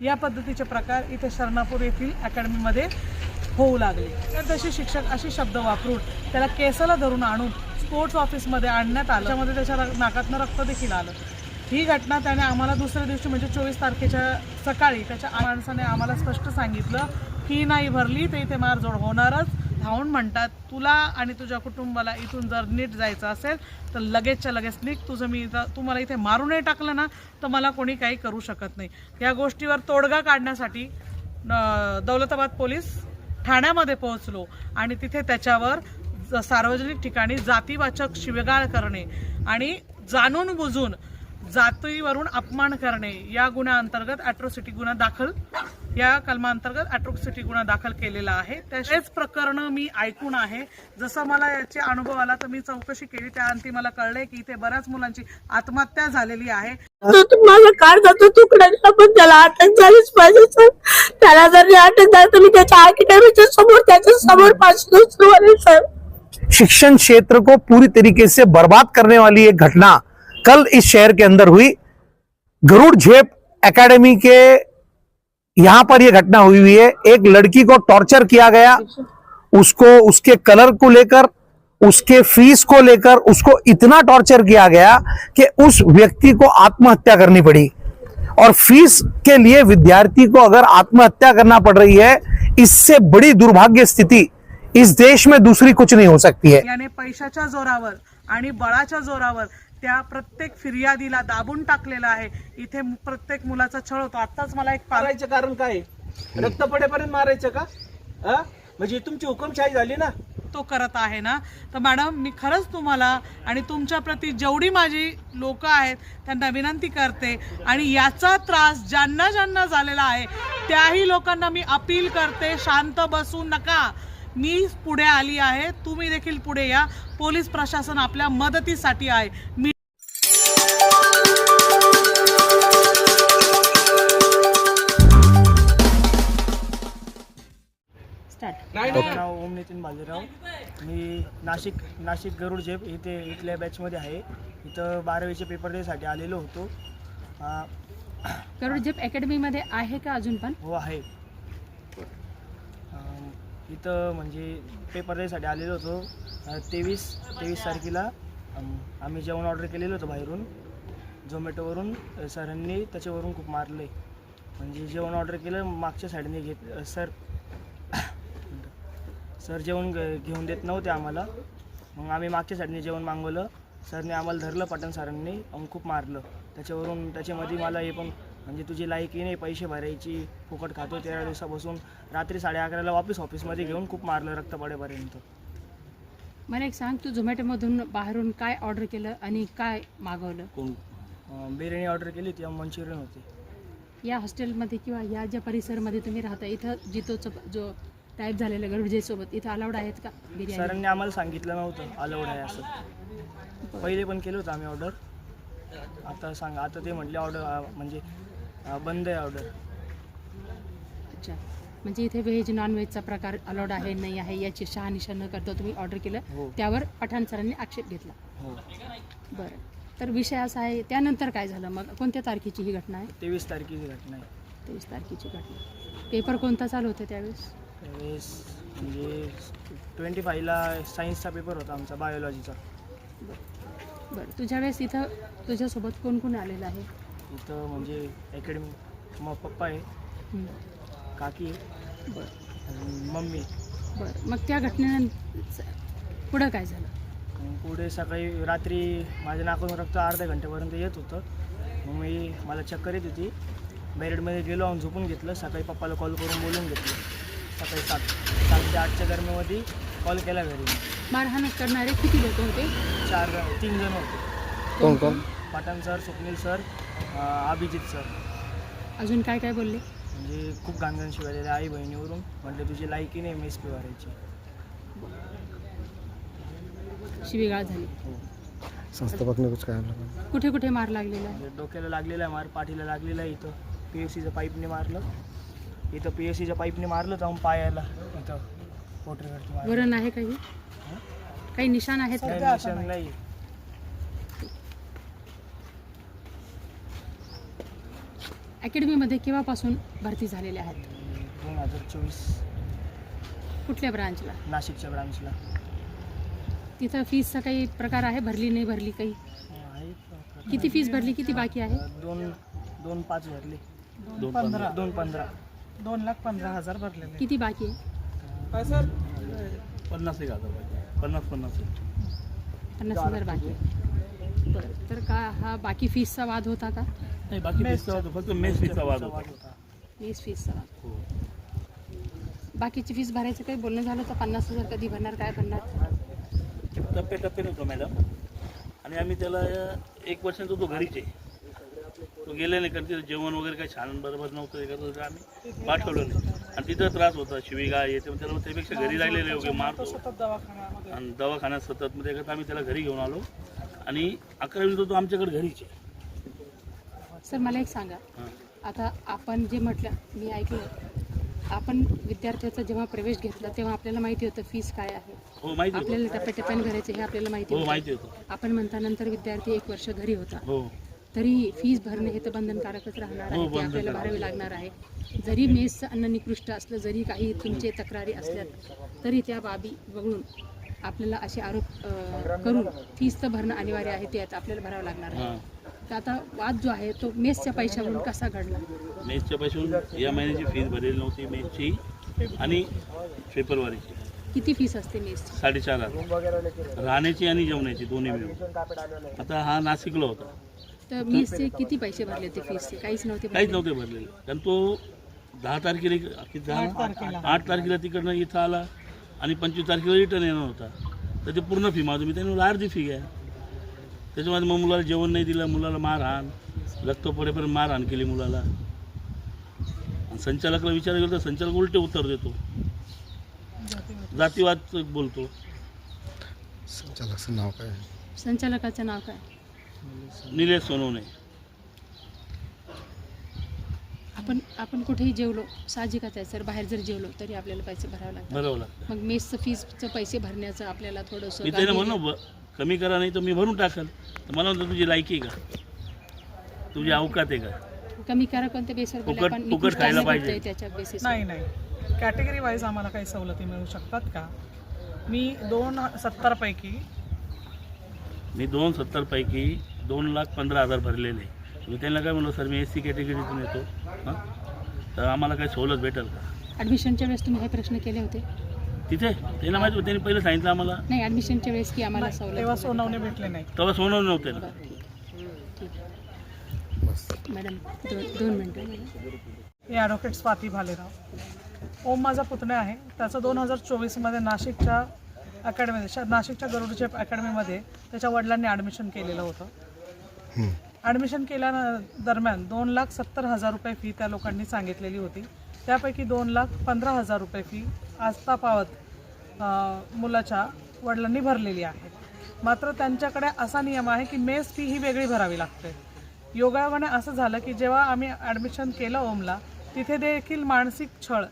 या पद्धतीचे प्रकार इथे शरणापूर येथील अकॅडमीमध्ये होऊ लागले। तर तसे शिक्षक असे शब्द वापरून त्याला केसाला धरून आणून स्पोर्ट्स ऑफिसमध्ये आणण्यात आलं। त्यामध्ये त्याच्या नाकातनं रक्त देखील आलं। ही घटना त्याने आम्हाला दुसऱ्या दिवशी म्हणजे 24 तारखेच्या सकाळी त्याच्या माणसाने आम्हाला स्पष्ट सांगितलं की नाही भरली तर इथे मारझोड होणारच। धावून म्हणतात तुला आणि तुझ्या कुटुंबाला इथून जर नीट जायचं असेल तर लगेचच्या लगेच निघ, तुम्हाला इथे मारूनही टाकलं ना तर मला कोणी काही करू शकत नाही। या गोष्टीवर तोडगा काढण्यासाठी दौलताबाद पोलीस ठाण्यामध्ये पोहोचलो आणि तिथे त्याच्यावर सार्वजनिक ठिकाणी जातीवाचक शिवीगाळ करणे आणि जाणून बुजून जातीवरून अपमान करणे या गुन्ह्याअंतर्गत ॲट्रॉसिटी गुन्हा दाखल या कलमांतर्गत ॲट्रॉसिटी गुन्हा दाखल केलेला आहे। त्याचेच प्रकरण मी ऐकून आहे। जसं मला याचे अनुभव आला तर मी चौकशी केली, त्या अंती मला कळले की इथे बऱ्याच मुलांची आत्महत्या झालेली आहे। माझा काळजाचा तुकडा पण त्याला अटक झालीच पाहिजे सर। त्याला जर अटक झाली तर मी त्याच्या अकॅडमीच्या समोर त्याच्या समोर पासून सुरू सर। शिक्षण क्षेत्र को पूरी तरीके से बर्बाद करने वाली एक घटना कल इस शहर के अंदर हुई। गरुड़ झेप एकेडमी के यहां पर यह घटना हुई है। एक लड़की को टॉर्चर किया गया, उसको उसके कलर को लेकर, उसके फीस को लेकर उसको इतना टॉर्चर किया गया कि उस व्यक्ति को आत्महत्या करनी पड़ी। और फीस के लिए विद्यार्थी को अगर आत्महत्या करना पड़ रही है, इससे बड़ी दुर्भाग्य स्थिति इस देश में दूसरी कुछ नहीं हो सकती है। याने पैशाच्या जोरावर आणि बळाच्या जोरावर त्या प्रत्येक फिर्यादीला दाबून टाकलेला आहे। इथे प्रत्येक मुलाचा छळ होतो। आताच मला एक मारायचं कारण काय? रक्त पडेपर्यंत मारायचं का? म्हणजे तुमची हुकुमशाही झाली ना। तो करत आहे ना। तर मॅडम मी खरंच तुम्हाला आणि तुमच्या प्रती जेवढी माझी लोक आहेत त्यांना विनंती करते आणि याचा त्रास ज्यांना ज्यांना झालेला आहे त्याही लोकांना मी अपील करते, शांत बसू नका। मी पुढे आली आहे, तुम्ही देखील पुढे या। पोलीस प्रशासन आपल्या मदतीसाठी आहे। मी माझं नाव ओम नितीन बाजीराव। मी नाशिक गरुड झेप इथल्या बॅचमध्ये आहे। इथं 12वीचे पेपर द्यायसाठी आलेलो होतो। गरुड झेप अकॅडमीमध्ये आहे का अजून पण? हो आहे। इथं म्हणजे पेपर द्यायसाठी आलेलो होतो। 23 तारखेला आम्ही जेवण ऑर्डर केलेलं होतं बाहेरून झोमॅटोवरून। सरांनी त्याच्यावरून खूप मारले। म्हणजे जेवण ऑर्डर केलं मागच्या साईडने घेत सर जेवण घेऊन देत नव्हते आम्हाला। मग आम्ही मागच्या साईडने जेवण मागवलं। सरने आम्हाला धरलं पठाण सरांनी आणि खूप मारलं। त्याच्यामध्ये मला हे पण म्हणजे तुझी लायकी नाही पैसे भरायची, फुकट खातो 13 दिवसापासून, रात्री 11:30ला वापस ऑफिसमध्ये घेऊन खूप मारलं रक्त पडेपर्यंत। मला एक सांग, तू झोमॅटोमधून बाहेरून काय ऑर्डर केलं आणि काय मागवलं? बिर्याणी ऑर्डर केली होती, मंचुरियन होते। या हॉस्टेलमध्ये किंवा या ज्या परिसरामध्ये तुम्ही राहता इथं जो टाईप झालेला गरुड झेप सोबत इथं अलाउड आहेत का बिर्याणी? सरांनी आम्हाला सांगितलं नव्हतं अलाउड आहे असं। पहिले पण केलं होतं आम्ही ऑर्डर। आता ते म्हटले ऑर्डर म्हणजे बंद आहे ऑर्डर। अच्छा, म्हणजे इथे व्हेज नॉन व्हेजचा प्रकार अलाउड आहे नाही आहे याची शहानिशा न करता तुम्ही ऑर्डर केलं। हो। त्यावर पठाण सरांनी आक्षेप घेतला। हो। बरं, तर विषय असा आहे, त्यानंतर काय झालं मग? कोणत्या तारखेची ही घटना आहे? 23 तारखेची घटना आहे। 23 तारखेची घटना। पेपर कोणता चालू होता त्यावेळेस? म्हणजे 25ला सायन्सचा पेपर होता आमचा, बायोलॉजीचा। बरं, तुझ्या वेळेस इथं तुझ्यासोबत कोण कोण आलेलं आहे? इथं म्हणजे अकॅडमी मग पप्पा आहे, काकी आहे, बरं, मम्मी। बरं, मग त्या घटनेनंतर पुढं काय झालं? पुढे सकाळी रात्री माझ्या नाकातून रक्त अर्ध्या घंट्यापर्यंत येत होतं। मग मला चक्कर येत होती, बेडमध्ये गेलो आणि झोपून घेतलं। सकाळी पप्पाला कॉल करून बोलून घेतलं। सकाळी 7 ते 8च्या दरम्यानमध्ये कॉल केला घरी। मारहाण करणारे किती लोक होते? 3 जण होते। कोण कोण? Pathan sir, Swapnil sir, Abhijit sir. अजून काय काय बोलले? म्हणजे खूप गाणगाण शिवायले आई बहिणीवरून। म्हटले तुझी लायकी नाही मेस पे भरायची। शिवीगाळ झाली। हो। कुठे कुठे मार लागलेला आहे? डोक्याला लागलेला आहे मार, पाठीला लागलेला आहे। इथं PSCच्या पाईपने मारलं, इथं PSCच्या पाईपने मारलं जाऊन पायाला, इथं पोटरीवरती मारलं। वरण आहे काही निशाण आहेत का? निशाण नाही। अकॅडमीमध्ये केव्हापासून भरती झालेले आहेत? 2024 कुठल्या ब्रांचला? नाशिकच्या ब्रांचला तिथं फीसचा काही प्रकार आहे? भरली नाही भरली काही? आहे. किती फीस भरली, किती बाकी आहे? 2.5 भरले. 2.15 2.15 2,15,000 भरलेले. किती बाकी आहे? काय सर? 50,000 बाकी आहे. बरं, तर का हा बाकी फीसचा वाद होता का? नाही, बाकी फीसचा वाद फक्त मेस फीसचा वाद होता. वीस फीसचा वाद. बाकीची फीस भरायचं काही बोलणं झालं तर 50,000 कधी भरणार, काय भरणार? टप्प्याटप्प्याने होतो मॅडम. आणि आम्ही त्याला 1 वर्षाचा तो घरीच आहे. तो गेले नाही, कारण तिथं जेवण वगैरे काही छान बरोबर नव्हतं, हे करत होतं, आम्ही पाठवलं नाही. आणि तिथं त्रास होता, शिवीगाळ येते, त्याला त्यापेक्षा घरी राहिलेले योग्य मारतो. सतत दवाखान्यामध्ये. आणि दवाखान्यात सतत मध्ये करता आम्ही त्याला घरी घेऊन आलो. आणि 11वी तो आमच्याकडे घरीच आहे. सर मला एक सांगा, हां. आता आपण जे म्हटलं, मी ऐकलं, आपण विद्यार्थ्याचा जेव्हा प्रवेश घेतला तेव्हा आपल्याला माहिती होतं फीस काय आहे, हो माहिती होतं. आपल्याला टप्प्याटप्प्याने भरायचं हे आपल्याला माहिती हो होतं. माहिती होतं. आपण म्हणता नंतर विद्यार्थी 1 वर्ष घरी होता, हो तरी फीस भरणे हे तर बंधनकारकच राहणार आहे, ते आपल्याला भरावे लागणार आहे. जरी मेसचं अन्न निकृष्ट असलं, जरी काही तुमचे तक्रारी असल्या, तरी त्या बाबी वगळून आपल्याला असे आरोप करून फीस तर भरणं अनिवार्य आहे, ते आता आपल्याला भरावं लागणार आहे. हां. तर आता वाद जो आहे तो मेसच्या पैशावरून कसा घडला? मेसच्या पैशातून या महिन्याची फीस भरलेली नव्हती मेसची आणि फेब्रुवारीची. किती फीस असते मेसची? 4.5 राहण्याची आणि जेवणाची दोन्ही मिळून. आता हा नाशिकला होता, तर मेसचे किती पैसे भरले होते फीसचे? काहीच नव्हते काहीच भरले. नव्हते भरलेले. कारण तो 10 तारखेला 8 तारखेला तिकडनं इथं आला आणि 25 तारखेला रिटर्न येणार होता. तर ते पूर्ण फी मागतो मी, त्याने मला अर्धी फी घ्या. त्याच्यामध्ये मग मुलाला जेवण नाही दिलं, मुलाला मारहाण, रक्त पडेपर्यंत मारहाण केली मुलाला. आणि संचालकाला विचारायला गेलं तर संचालक उलटे उत्तर देतो, जातीवाद बोलतो. संचालकाचं नाव काय? संचालकाचं नाव काय? निलेश सोनवणे. आपण कुठेही जेवलो, साहजिकच आहे सर, बाहेर जर जेवलो तरी आपल्याला पैसे भरावे लागतात. बरोबर लागतं. मग मेसचं फीसचं पैसे भरण्याचं आपल्याला थोडंसं मी त्याने गांभीर्य- म्हणू कमी करा, नाही तर मी भरून टाकल. तर मला म्हणतो तुझी लायकी आहे का, तुझी अवकात आहे का? कमी करा कोणत्या बेसवर बोलले फुकट- आपण? फुकट निकृष्ट खायला अन्न पाहिजे. भेटतंय त्याच्या बेसिस. नाही कॅटेगरी वाईज आम्हाला काही सवलती मिळू शकतात का? मी 270 पैकी मी 270 पैकी 2,15,000 भरलेले. मी त्यांना काय म्हणलो, सर मी SC कॅटेगरीतून येतो, हां, तर आम्हाला काही सवलत भेटेल का? ॲडमिशनच्या वेळेस तुम्ही हे प्रश्न केले होते? तिथे त्यांना माहिती होतं, त्यांनी पहिलं सांगितलं आम्हाला. नाही, ॲडमिशनच्या वेळेस की आम्हाला सवलत तेव्हा वगैरे. सोनवणे भेटले नाही. तेव्हा सोनवणे नव्हते ना. बरं, ठीक आहे. मॅडम 2 मिनटं. मी ॲडव्होकेट स्वाती भालेराव. ओम माझा पुतण्या आहे. त्याचं 2024मध्ये नाशिकच्या अकॅडमीमध्ये, नाशिकच्या गरुड झेप अकॅडमीमध्ये त्याच्या वडिलांनी ॲडमिशन केलेलं होतं. ॲडमिशन केल्या दरम्यान 2,70,000 रुपये फी त्या लोकांनी सांगितलेली होती. त्यापैकी 2,15,000 रुपये फी आस्था पावत मुलाच्या वडिलांनी भरलेली आहे. मात्र त्यांच्याकडे असा नियम आहे की मेस फी ही वेगळी भरावी लागते. योगायोगाने असं झालं की जेव्हा आम्ही ॲडमिशन केलं ओमला, तिथे देखील मानसिक छळ,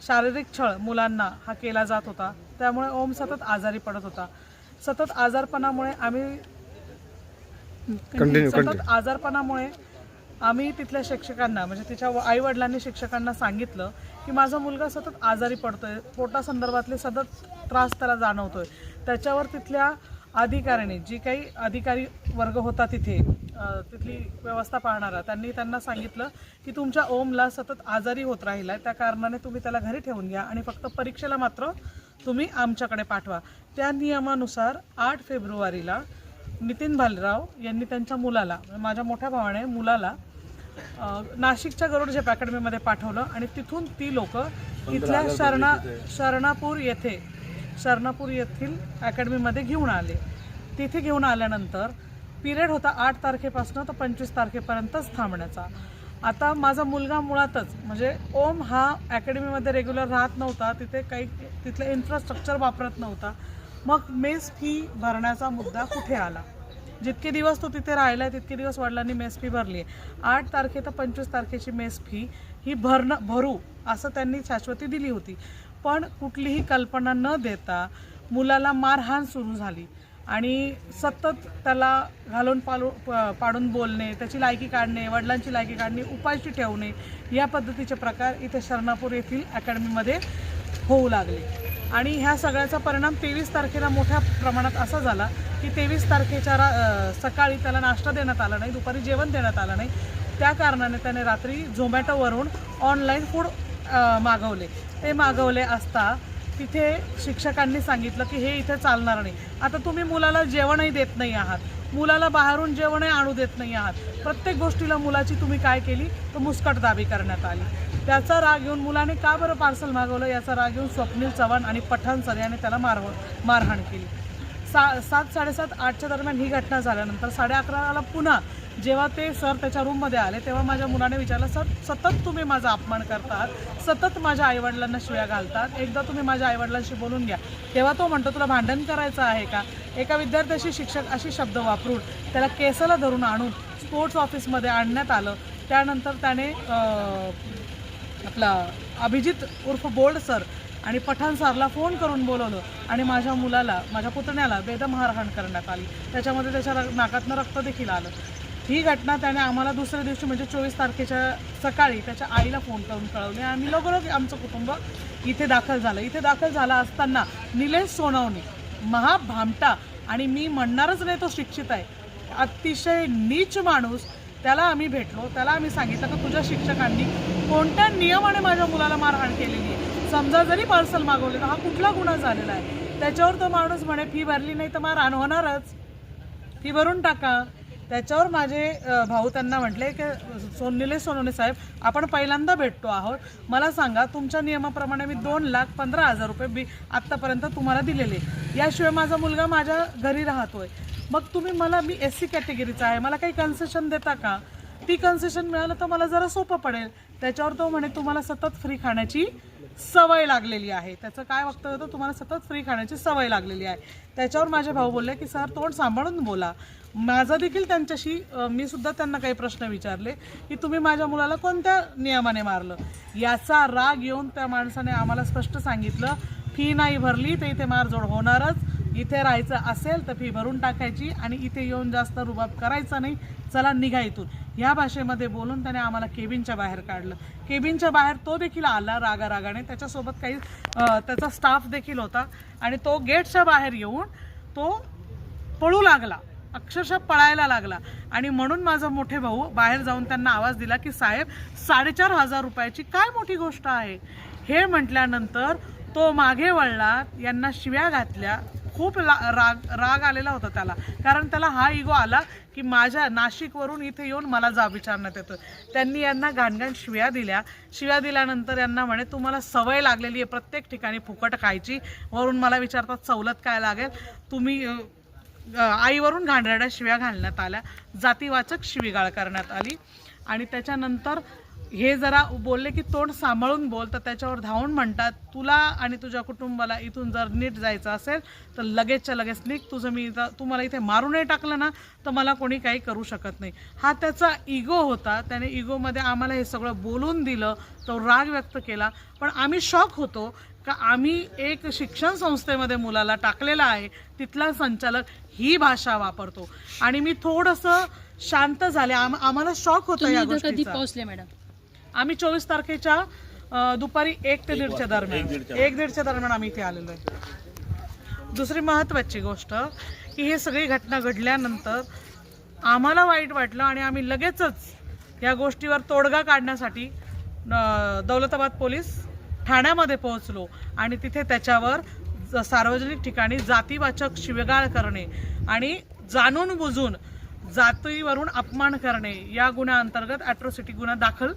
शारीरिक छळ मुलांना हा केला जात होता. त्यामुळे ओम सतत आजारी पडत होता. सतत आजारपणामुळे आम्ही तिथल्या शिक्षकांना, म्हणजे तिच्या आईवडिलांनी शिक्षकांना सांगितलं की माझा मुलगा सतत आजारी पडतोय, पोटासंदर्भातले सतत त्रास त्याला जाणवतोय. त्याच्यावर तिथल्या अधिकाऱ्यांनी, जी काही अधिकारी वर्ग होता तिथे, तिथली व्यवस्था पाहणारा, त्यांना सांगितलं की तुमच्या ओमला सतत आजारी होत राहिला आहे, त्या कारणाने तुम्ही त्याला घरी ठेवून घ्या आणि फक्त परीक्षेला मात्र तुम्ही आमच्याकडे पाठवा. त्या नियमानुसार 8 फेब्रुवारीला नितीन भालेराव यांनी त्यांच्या मुलाला, माझ्या मोठ्या भावाने मुलाला नाशिकच्या गरुड झेप अकॅडमीमध्ये पाठवलं आणि तिथून ती लोक इथल्या शरणापूर येथील अकॅडमीमध्ये घेऊन आले. तिथे घेऊन आल्यानंतर पिरियड होता 8 तारखेपासून तर 25 तारखेपर्यंतच थांबण्याचा. आता माझा मुलगा मुळातच, म्हणजे ओम हा अकॅडमीमध्ये रेग्युलर राहत नव्हता, तिथलं इन्फ्रास्ट्रक्चर वापरत नव्हता. मग मेस फी भरण्याचा मुद्दा कुठे आला? जितके दिवस तो तिथे राहिला आहे तितके दिवस वडिलांनी मेस फी भरली आहे. 8 तारखे तर 25 तारखेची मेस फी ही भरू असं त्यांनी शाश्वती दिली होती. पण कुठलीही कल्पना न देता मुलाला मारहाण सुरू झाली आणि सतत त्याला घालून पाडून बोलणे, त्याची लायकी काढणे, वडिलांची लायकी काढणे, उपाशी ठेवणे, या पद्धतीचे प्रकार इथे शरणापूर येथील अकॅडमीमध्ये होऊ लागले. आणि ह्या सगळ्याचा परिणाम 23 तारखेला मोठ्या प्रमाणात असा झाला की 23 तारखेच्या सकाळी त्याला नाश्ता देण्यात आला नाही, दुपारी जेवण देण्यात आलं नाही. त्या कारणाने त्याने रात्री झोमॅटोवरून ऑनलाईन फूड मागवले. ते मागवले असता तिथे शिक्षकांनी सांगितलं की हे इथे चालणार नाही. आता तुम्ही मुलाला जेवणही देत नाही आहात, मुलाला बाहेरून जेवणही आणू देत नाही आहात, प्रत्येक गोष्टीला मुलाची तुम्ही काय केली तर मुस्कटदाबी करण्यात आली. त्याचा राग घेऊन मुलाने का बरं पार्सल मागवलं याचा राग घेऊन स्वप्नील चव्हाण आणि पठाण सर याने त्याला मारहाण केली. 7, 7:30, 8च्या दरम्यान ही घटना झाल्यानंतर 11:30ला पुन्हा जेव्हा ते सर त्याच्या रूममध्ये आले तेव्हा माझ्या मुलाने विचारलं, सर सतत तुम्ही माझा अपमान करतात, सतत माझ्या आईवडिलांना शिव्या घालतात, एकदा तुम्ही माझ्या आईवडिलांशी बोलून घ्या. तेव्हा तो म्हणतो तुला भांडण करायचं आहे का. एका विद्यार्थ्याशी शिक्षक अशी शब्द वापरून त्याला केसाला धरून आणून स्पोर्ट्स ऑफिसमध्ये आणण्यात आलं. त्यानंतर त्याने आपला अभिजित उर्फ बोल्ड सर आणि पठाण सरला फोन करून बोलवलं आणि माझ्या मुलाला, माझ्या पुतण्याला बेदम मारहाण करण्यात आली. त्याच्यामध्ये त्याच्या नाकातनं रक्त देखील आलं. ही घटना त्याने आम्हाला दुसऱ्या दिवशी म्हणजे 24 तारखेच्या सकाळी त्याच्या आईला फोन करून कळवली. आम्ही लगोलग आमचं कुटुंब इथे दाखल झालं. इथे दाखल झाला असताना निलेश सोनवणे, महाभामटा, आणि मी म्हणणारच नाही तो शिक्षित आहे, अतिशय नीच माणूस, त्याला आम्ही भेटलो. त्याला आम्ही सांगितलं की तुझ्या शिक्षकांनी कोणत्या नियमाने माझ्या मुलाला मारहाण केलेली आहे, समजा जरी पार्सल मागवले तर हा कुठला गुन्हा झालेला आहे. त्याच्यावर तो माणूस म्हणे फी भरली नाही तर मारहाण होणारच, फी भरून टाका. त्याच्यावर माझे भाऊ त्यांना म्हटले की निलेश सोनवणे साहेब, आपण पहिल्यांदा भेटतो आहोत, मला सांगा तुमच्या नियमाप्रमाणे मी 2,15,000 रुपये आत्तापर्यंत तुम्हाला दिलेले, याशिवाय माझा मुलगा माझ्या घरी राहतोय, मग तुम्ही मला, मी SC कॅटेगरीचा आहे, मला काही कन्सेशन देता का. ती कन्सेशन मिळालं तर मला जरा सोपं पडेल. त्याच्यावर तो म्हणे तुम्हाला सतत फ्री खाण्याची सवय लागलेली आहे. त्याचं काय वक्तव्य होतं, तुम्हाला सतत फ्री खाण्याची सवय लागलेली आहे. त्याच्यावर माझे भाऊ बोलले की सर तोंड सांभाळून बोला. माझा देखील त्यांच्याशी, मी सुद्धा त्यांना काही प्रश्न विचारले की तुम्ही माझ्या मुलाला कोणत्या नियमाने मारलं. याचा राग येऊन त्या माणसाने आम्हाला स्पष्ट सांगितलं, फी नाही भरली तर इथे मारझोड होणारच, इथे राहायचं असेल तर फी भरून टाकायची आणि इथे येऊन जास्त रुबाब करायचा नाही, चला निघा इथून, ह्या भाषेमध्ये बोलून त्याने आम्हाला केबिनच्या बाहेर काढलं. केबिनच्या बाहेर तो देखील आला रागाने, त्याच्यासोबत काही त्याचा स्टाफ देखील होता आणि तो गेटच्या बाहेर येऊन तो पळू लागला, अक्षरशः पळायला लागला. आणि म्हणून माझा मोठे भाऊ बाहेर जाऊन त्यांना आवाज दिला की साहेब 4,500 रुपयाची काय मोठी गोष्ट आहे. हे म्हटल्यानंतर तो मागे वळला, यांना शिव्या घातल्या. खूप राग आलेला होता त्याला, कारण त्याला हा इगो आला की माझ्या नाशिकवरून इथे येऊन मला जाब विचारण्यात येतो. त्यांनी यांना घाणघाण शिव्या दिल्या. शिव्या दिल्यानंतर यांना म्हणे तुम्हाला सवय लागलेली आहे प्रत्येक ठिकाणी फुकट खायची, वरून मला विचारतात सवलत काय लागेल. तुम्ही आईवरून घाणेरड्या शिव्या घालण्यात आल्या, जातीवाचक शिवीगाळ करण्यात आली. आणि त्याच्यानंतर हे जरा बोलले की तोंड सांभाळून बोल, तर त्याच्यावर धावून म्हणतात तुला आणि तुझ्या कुटुंबाला इथून जर नीट जायचं असेल तर लगेचच्या लगेच निघ, तुम्हाला इथे मारूनही टाकलं ना तर मला कोणी काही करू शकत नाही. हा त्याचा इगो होता, त्याने इगोमध्ये आम्हाला हे सगळं बोलून दिलं, तो राग व्यक्त केला. पण आम्ही शॉक होतो का आम्ही एक शिक्षण संस्थेमध्ये मुलाला टाकलेला आहे, तिथला संचालक ही भाषा वापरतो. आणि मी थोडंसं शांत झाले, आम्हाला शॉक होतं या गोष्टीचा. कधी पोहोचले मॅडम? आम्ही 24 तारखेच्या दुपारी 1 ते 1:30च्या दरम्यान, 1:30च्या दरम्यान आम्ही इथे आलेलो आहे. दुसरी महत्त्वाची गोष्ट की हे सगळी घटना घडल्यानंतर आम्हाला वाईट वाटलं आणि आम्ही लगेचच या गोष्टीवर तोडगा काढण्यासाठी दौलताबाद पोलीस ठाण्यामध्ये पोहोचलो आणि तिथे त्याच्यावर सार्वजनिक ठिकाणी जातीवाचक शिवीगाळ करणे आणि जाणून बुजून जातीवरून अपमान करणे या गुन्ह्याअंतर्गत ॲट्रॉसिटी गुन्हा दाखल,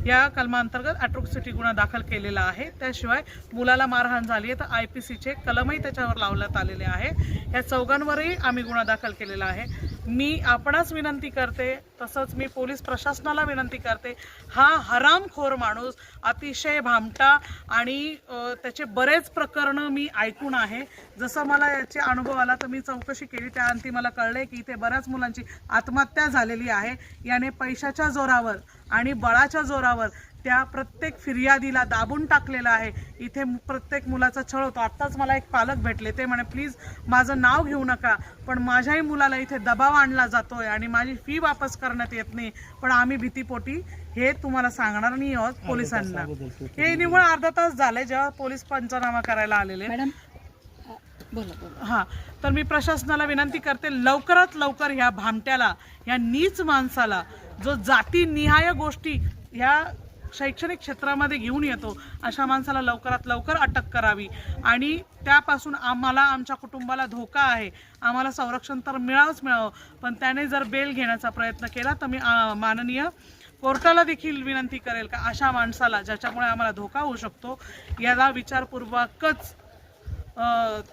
या कलमांतर्गत ॲट्रॉसिटी गुन्हा दाखल केलेला आहे. त्याशिवाय मुलाला मारहाण झाली आहे तर IPCचे कलमही त्याच्यावर लावण्यात आलेले आहे. या चौघांवरही आम्ही गुन्हा दाखल केलेला आहे. मी आपणास विनंती करते, तसंच मी पोलीस प्रशासनाला विनंती करते, हा हरामखोर माणूस अतिशय भामटा आणि त्याचे बरेच प्रकरणं मी ऐकून आहे. जसं मला याचे अनुभव आला तर मी चौकशी केली, त्या अंती मला कळले की इथे बऱ्याच मुलांची आत्महत्या झालेली आहे. याने पैशाच्या जोरावर आणि बळाच्या जोरावर त्या प्रत्येक फिर्यादीला दाबून टाकलेलं आहे. इथे प्रत्येक मुलाचा छळ होतो. आत्ताच मला एक पालक भेटले, ते म्हणे प्लीज माझं नाव घेऊ नका, पण माझ्याही मुलाला इथे दबाव आणला जातोय आणि माझी फी वापस करण्यात येत नाही, पण आम्ही भीतीपोटी हे तुम्हाला सांगणार नाही आहोत पोलिसांना. हे निव्वळ अर्धा तास झाले जेव्हा पोलीस पंचनामा करायला आलेले. मॅडम बोला बोला. हां, तर मी प्रशासनाला विनंती करते, लवकरात लवकर ह्या भामट्याला, ह्या नीच माणसाला, जो जातीनिहाय गोष्टी ह्या शैक्षणिक क्षेत्रामध्ये घेऊन येतो, अशा माणसाला लवकरात लवकर अटक करावी. आणि त्यापासून आम्हाला, आमच्या कुटुंबाला धोका आहे. आम्हाला संरक्षण तर मिळावं, पण त्याने जर बेल घेण्याचा प्रयत्न केला तर मी माननीय कोर्टाला देखील विनंती करेल का अशा माणसाला, ज्याच्यामुळे आम्हाला धोका होऊ शकतो, याला विचारपूर्वकच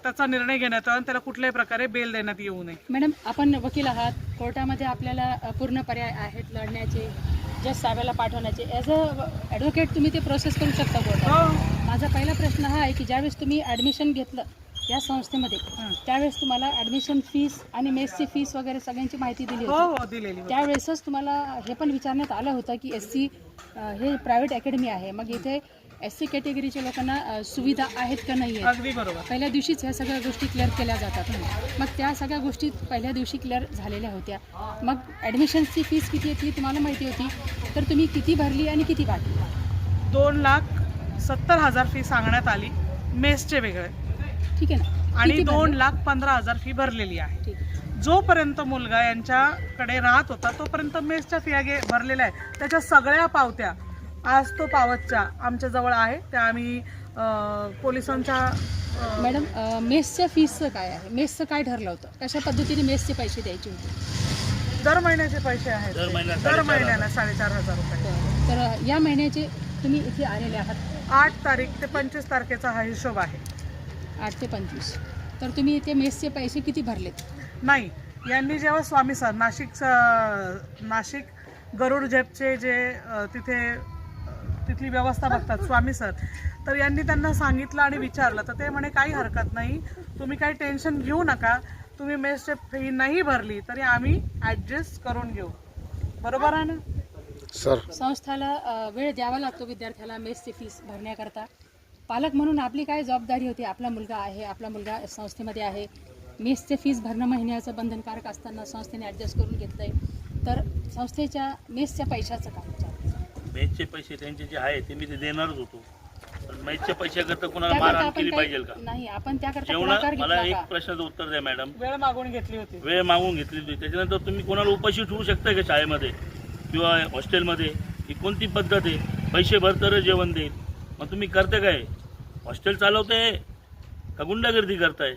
त्याचा निर्णय घेण्यात यावा आणि त्याला कुठल्याही प्रकारे बेल देण्यात येऊ नये. मॅडम आपण वकील आहात, कोर्टामध्ये आपल्याला पूर्ण पर्याय आहेत लढण्याचे, जज साहेबाला पाठवण्याचे. ॲज अ ॲडव्होकेट तुम्ही ते प्रोसेस करू शकता कोर्टात. माझा पहिला प्रश्न हा आहे की ज्यावेळेस तुम्ही ॲडमिशन घेतलं या संस्थेमध्ये, त्यावेळेस तुम्हाला ॲडमिशन फीस आणि मेसची फीस वगैरे सगळ्यांची माहिती दिली होती. हो दिलेली. त्यावेळेसच तुम्हाला हे पण विचारण्यात आलं होतं की SC हे प्रायव्हेट अकॅडमी आहे, मग इथे SC कॅटेगरीच्या लोकांना सुविधा आहेत का नाही आहेत. अगदी बरोबर. पहिल्या दिवशीच ह्या सगळ्या गोष्टी क्लिअर केल्या जातात. मग त्या सगळ्या गोष्टी पहिल्या दिवशी क्लिअर झालेल्या होत्या. मग ॲडमिशनची फीस किती आहे ती तुम्हाला माहिती होती, तर तुम्ही किती भरली आणि किती बाकी? 2,70,000 फी सांगण्यात आली, मेसचे वेगळे, ठीक आहे ना. आणि किती भरले? 2,15,000 फी भरलेली आहे. ठीक आहे. जोपर्यंत मुलगा यांच्याकडे राहत होता तोपर्यंत मेसच्या फिया भरलेल्या आहेत. त्याच्या सगळ्या पावत्या आज तो पावतच्या आमच्या जवळ आहे, त्या आम्ही पोलिसांच्या मॅडम मेसच्या फीसचं काय आहे, मेसचं काय ठरलं होतं, कशा पद्धतीने मेसचे पैसे द्यायचे होते? दर महिन्याचे पैसे आहेत. दर महिन्याला दर महिन्याला 4,500 रुपये. तर या महिन्याचे तुम्ही इथे आलेले आहात 8 तारीख ते 25 तारखेचा हा हिशोब आहे. 8 ते 25. तर तुम्ही इथे मेसचे पैसे किती भरलेत? नाही, यांनी जेव्हा स्वामी सर नाशिक गरुड झेपचे जे तिथली व्यवस्था बघतात स्वामी सर, तर यांनी त्यांना सांगितलं आणि विचारलं तर ते म्हणे काही हरकत नाही, तुम्ही काही टेन्शन घेऊ नका, तुम्ही मेसचे फी नाही भरली तरी आम्ही ॲडजस्ट करून घेऊ. बरोबर आहे ना सर? संस्थाला वेळ द्यावा लागतो विद्यार्थ्याला मेसची फीस भरण्याकरता. पालक म्हणून आपली काय जबाबदारी होती, आपला मुलगा आहे, आपला मुलगा संस्थेमध्ये आहे, मेसचे फीस भरणं महिन्याचं बंधनकारक असताना संस्थेने ॲडजस्ट करून घेतलं आहे, तर संस्थेच्या मेसच्या पैशाचं काय विचार? मॅचचे पैसे त्यांचे जे आहे ते मी ते देणारच होतो, पण मॅचच्या पैशाकरता कोणाला मारहाण केली पाहिजे का? नाही, आपण त्याकरता जेवणा पुढाकार मला घेतला एक का? प्रश्नाचं उत्तर द्या मॅडम. वेळ मागून घेतली होती. वेळ मागून घेतली होती, त्याच्यानंतर तुम्ही कोणाला उपाशी ठेवू शकता का शाळेमध्ये किंवा हॉस्टेलमध्ये? ही कोणती पद्धत आहे? पैसे भरतर जेवण देईल, मग तुम्ही करते काय? हॉस्टेल चालवते का गुंडागर्दी करताय?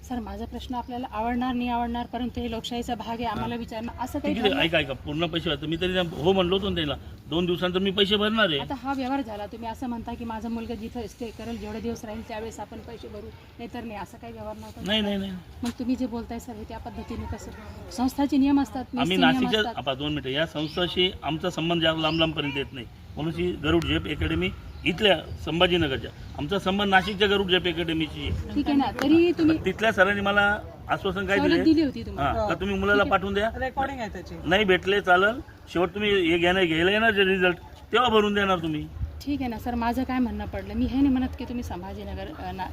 सर माझा प्रश्न आपल्याला आवडणार नाही आवडणार, परंतु हे लोकशाहीचा भाग आहे, आम्हाला विचारणं असं काही ठीक आहे, ठरलं? ऐका पूर्ण पैसे भरतो मी तरी हो म्हणलो होतो ना त्याला, 2 दिवसानंतर मी पैसे भरणार आहे. आता हा व्यवहार झाला, तुम्ही असं म्हणता की माझा मुलगा जिथं स्टे करेल जेवढे दिवस राहील त्यावेळेस आपण पैसे भरू, नाहीतर नाही, असं काही व्यवहार नव्हता? नाही नाही नाही, मग तुम्ही जे बोलताय सर हे त्या पद्धतीने कसं? संस्थाचे नियम असतात, आम्ही मेसचे नियम नाशिकच्या असतात. आपण 2 मिनिटं, या संस्थाशी आमचा संबंध जास्त लांब येत नाही, म्हणून ही गरुड झेप अकॅडमी इथल्या संभाजीनगरच्या, आमचा संबंध नाशिकच्या गरुड झेप अकॅडमीची आहे. ठीक आहे ना, तरी तुम्ही तिथल्या सरांनी मला आश्वासन काय सवलत दिले, दिली होती तुम्हाला. का तुम्ही मुलाला पाठवून द्या, रेकॉर्डिंग आहे त्याची. नाही भेटले चालेल, शेवट तुम्ही हे घ्यायला येणार जे रिझल्ट तेव्हा भरून देणार तुम्ही. ठीक आहे ना सर, माझं काय म्हणणं पडलं, मी हे नाही म्हणत की तुम्ही संभाजीनगर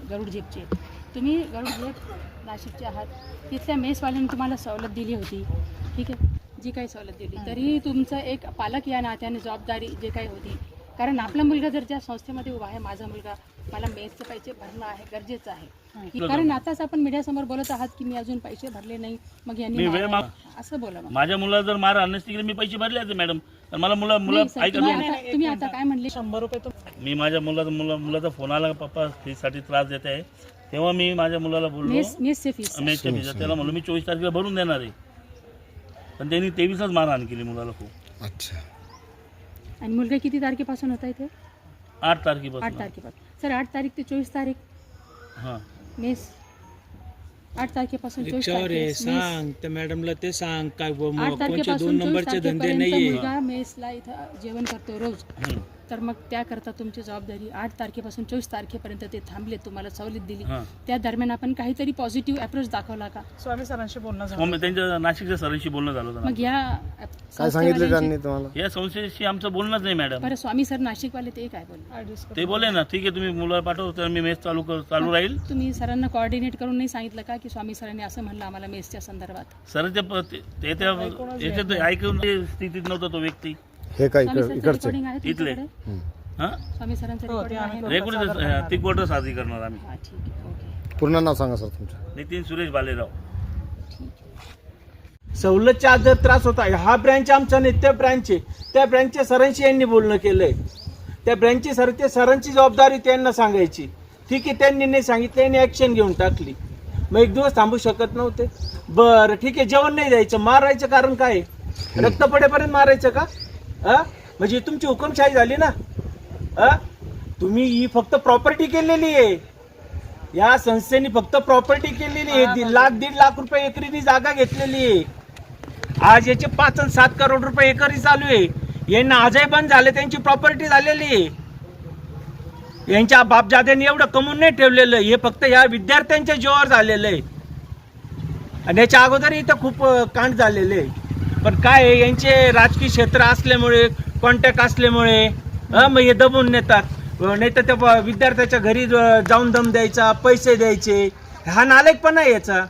गरुड झेपचे, तुम्ही गरुड झेप नाशिकचे आहात, तिथल्या मेसवाल्यांनी तुम्हाला सवलत दिली होती, ठीक आहे, जी काही सवलत दिली, तरी तुमचं एक पालक या नात्याने जबाबदारी जे काही होती, कारण आपला मुलगा जर ज्या संस्थेमध्ये उभा आहे, माझा मुलगा, मला मेसचे पैसे भरणं आहे गरजेचं आहे, कारण आताच आपण मीडियासमोर बोलत आहात की मी अजून पैसे भरले नाही, मग यांनी मी वेळ मारहाण- असं बोला मग. माझ्या मुलाला जर मारहाण नसती केली मी पैसे भरले असते मॅडम, तर मला मुला नाही सर, ऐका तुम्ही आता काय म्हणले? 100 रुपये मी माझ्या मुलाचा फोन आला का पप्पा फीसाठी त्रास देत आहे, तेव्हा मी माझ्या मुलाला बोललो मेसचे फीस मॅचच्या फीस, त्याला म्हणलो मी 24 तारखेला भरून देणार आहे, पण त्यांनी 23च मारहाण केली मुलाला खूप. अच्छा. आणि मुलगा किती तारखेपासून होता इथे? 8 8 तारखेपासून. तारखेपासून. सर 8 तारीख ते 24 तारीख हां मेस, 8 तारखेपासून 24 रिक्षावर आहे, तारखेस सांग त्या मॅडमला, ते सांग काय 8 कोणचे तारखेपासून 2 नंबरचे 24 धंदे तारखेपर्यंत नाहीये. मुलगा मेसला इथं जेवण करतो रोज. तर मग त्याकरता तुमची जबाबदारी 8 तारखेपासून 24 तारखेपर्यंत ते थांबले, तुम्हाला सवलत दिली, हां. त्या दरम्यान आपण काहीतरी पॉझिटिव्ह अप्रोच दाखवला का? स्वामी सरांशी बोलणं झालं. मग त्यांच्या नाशिकच्या सरांशी बोलणं झालं होतं मग या काय सांगितलं त्यांनी तुम्हाला? या संस्थेशी आमचं बोलणंच नाही मॅडम. बरं, स्वामी सर नाशिकवाले ते काय बोलले? ऍडजस्ट करून. ते बोले ना ठीक आहे तुम्ही मुलं पाठव तर मी मेस चालू राहील. तुम्ही सरांना कोऑर्डिनेट करून नाही सांगितलं का की स्वामी सरांनी असं म्हणलं आम्हाला मेसच्या संदर्भात? सर याच्यात ऐकून स्थितीत नव्हता तो व्यक्ती. हे काय स्वामी सरांचं इकडचे रेकॉर्डिंग आहे इथले. तुमच्याकडे? हां स्वामी सरांचं रेकॉर्डिंग आहे ना? रेकॉर्ड ती क्वार्टर साजरी करणार आम्ही. हा, ठीक आहे, ओके. पूर्ण नाव सांगा सर तुमचं. नितीन सुरेश बालेराव. सवलतचा जर त्रास होता, हा ब्रँच आमचा नाही, त्या ब्रँच आहे, त्या ब्रँचच्या सरांशी यांनी बोलणं केलंय. त्या ब्रँचची सरांची जबाबदारी त्यांना सांगायची. ठीक आहे, त्यांनी नाही सांगितलं, यांनी ॲक्शन घेऊन टाकली. मग एक दिवस थांबू शकत नव्हते. बरं ठीक आहे, जेवण नाही द्यायचं, मारायचं कारण काय? रक्त पडेपर्यंत मारायचं का? म्हणजे तुमची हुकुमशाही झाली ना. तुम्ही ही फक्त प्रॉपर्टी केलेली आहे, या संस्थेने फक्त प्रॉपर्टी केलेली आहे. 1.5 लाख रुपये एकरीनी जागा घेतलेली आहे. आज याचे 5 आणि 7 करोड रुपये एकरी चालू आहे. यांना आजही बंद झाले, त्यांची प्रॉपर्टी झालेली आहे. यांच्या बापजाद्यांनी एवढं कमवून नाही ठेवलेलं, हे फक्त या विद्यार्थ्यांच्या जीवावर झालेलं आहे. आणि याच्या अगोदर इथं खूप कांड झालेले आहे. पण काय आहे, यांचे राजकीय क्षेत्र असल्यामुळे, कॉन्टॅक्ट असल्यामुळे मग हे दबून नेतात. नाही तर त्या विद्यार्थ्याच्या घरी जाऊन दम द्यायचा, पैसे द्यायचे. हा नालायकपणा आहे याचा.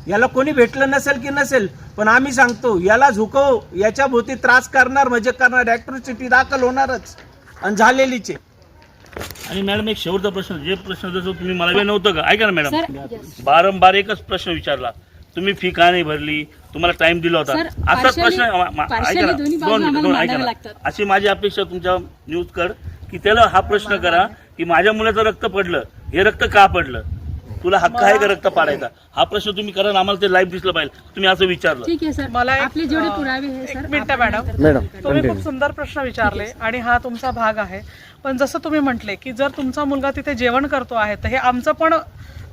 याला कोणी भेटलं नसेल की नसेल, पण आम्ही सांगतो याला झुकव, याच्या भोवती त्रास करणार म्हणजे करणार, ॲट्रॉसिटी दाखल होणारच आणि झालेलीच आहे. आणि मॅडम एक शेवटचा प्रश्न, जे प्रश्न जसं तुम्ही मला वेळ नव्हतं का, ऐका ना मॅडम, सर, yes. बारंबार एकच प्रश्न विचारला, तुम्ही फी का नाही भरली, तुम्हाला टाइम दिला होता. सर, असाच प्रश्न partially ऐका ना, दोन्ही बाजू दोन आम्हाला मिनिट ऐका मांडाव्या ना. लागतात. अशी माझी अपेक्षा तुमच्या न्यूज कड की त्याला हा प्रश्न करा की माझ्या मुलाचं रक्त पडलं, हे रक्त का पडलं, तुला हक्क आहे का रक्त पाडायचा, हा प्रश्न तुम्ही करा ना. आम्हाला ते लाईव्ह दिसलं पाहिजे, तुम्ही असं विचारलं. ठीक आहे सर, मला एक, आपले जेवढे पुरावे आहे एक सर, मिनिट आपण मॅडम. नंतर मॅडम, करू. तुम्ही खूप सुंदर प्रश्न विचारले आणि हा तुमचा भाग आहे. पण जसं तुम्ही म्हटले की जर तुमचा मुलगा तिथे जेवण करतो आहे तर हे आमचं पण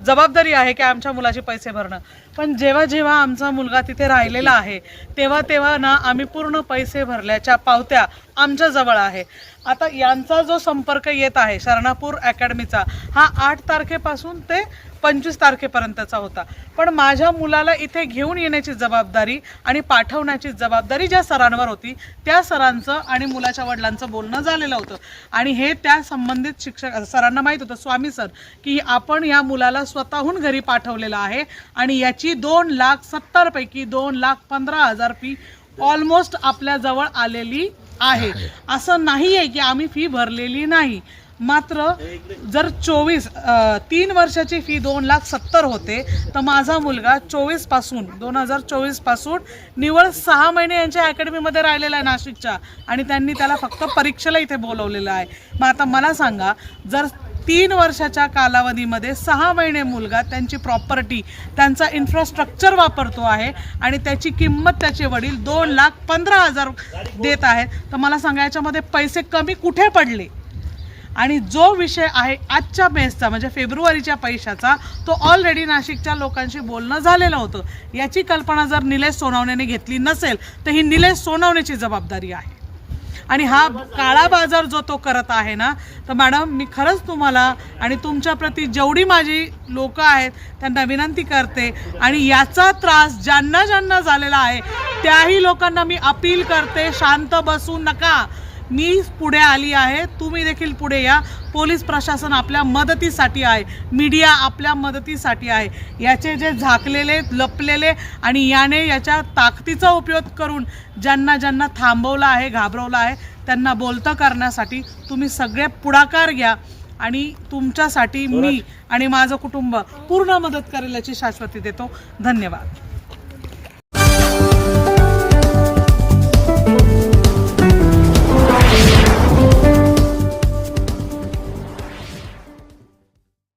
जबाबदारी आहे की आमच्या मुलाचे पैसे भरणं. पण जेव्हा जेव्हा आमचा मुलगा तिथे राहिलेला आहे तेव्हा ना आम्ही पूर्ण पैसे भरल्याच्या पावत्या आमच्या जवळ आहे. आता यांचा जो संपर्क येत आहे शरणापूर अकॅडमीचा, हा 8 तारखेपासून ते 25 तारखेपर्यंतचा होता. पण माझ्या मुलाला इथे घेऊन येण्याची जबाबदारी आणि पाठवण्याची जबाबदारी ज्या सरांवर होती, त्या सरांचं आणि मुलाच्या वडिलांचं बोलणं झालेलं होतं. आणि हे त्या संबंधित शिक्षक सरांना माहीत होतं, स्वामी सर, की आपण या मुलाला स्वतःहून घरी पाठवलेलं आहे आणि याची 2,70,000 पैकी 2,15,000 फी ऑलमोस्ट आपल्याजवळ आलेली आहे. असं नाही आहे की आम्ही फी भरलेली नाही. मात्र जर 3 वर्षाची फी 2,70,000 होते तर माझा मुलगा 2024 पासून निवळ 6 महिने यांच्या अकॅडमीमध्ये राहिलेला आहे नाशिकच्या, आणि त्यांनी त्याला फक्त परीक्षेला इथे बोलवलेलं आहे. मग आता मला सांगा, जर 3 वर्षाच्या कालावधीमध्ये 6 महिने मुलगा त्यांची प्रॉपर्टी, त्यांचा इन्फ्रास्ट्रक्चर वापरतो आहे आणि त्याची किंमत त्याचे वडील 2,15,000 देत आहेत, तर मला सांगा याच्यामध्ये पैसे कमी कुठे पडले? आणि जो विषय आहे आजच्या मेसचा म्हणजे फेब्रुवारीच्या पैशाचा, तो ऑलरेडी नाशिकच्या लोकांशी बोलणं झालेलं होतं. याची कल्पना जर निलेश सोनवणेने घेतली नसेल तर ही निलेश सोनवणेची जबाबदारी आहे. आणि हा काळा बाजार जो तो करत आहे ना, तर मॅडम मी खरंच तुम्हाला आणि तुमच्या प्रती जेवढी माझी लोक आहेत त्यांना विनंती करते, आणि याचा त्रास ज्यांना ज्यांना झालेला आहे त्याही लोकांना मी अपील करते, शांत बसू नका. मी पुढे आली आहे, तुम्ही देखील पुढे या. पोलीस प्रशासन आपल्या मदतीसाठी आहे, मीडिया आपल्या मदतीसाठी आहे. याचे जे झाकलेले, लपलेले आणि याने याच्या ताकदीचा उपयोग करून ज्यांना ज्यांना थांबवलं आहे, घाबरवलं आहे, त्यांना बोलतं करण्यासाठी तुम्ही सगळे पुढाकार घ्या. आणि तुमच्यासाठी मी आणि माझं कुटुंब पूर्ण मदत करेल याची शाश्वती देतो. धन्यवाद.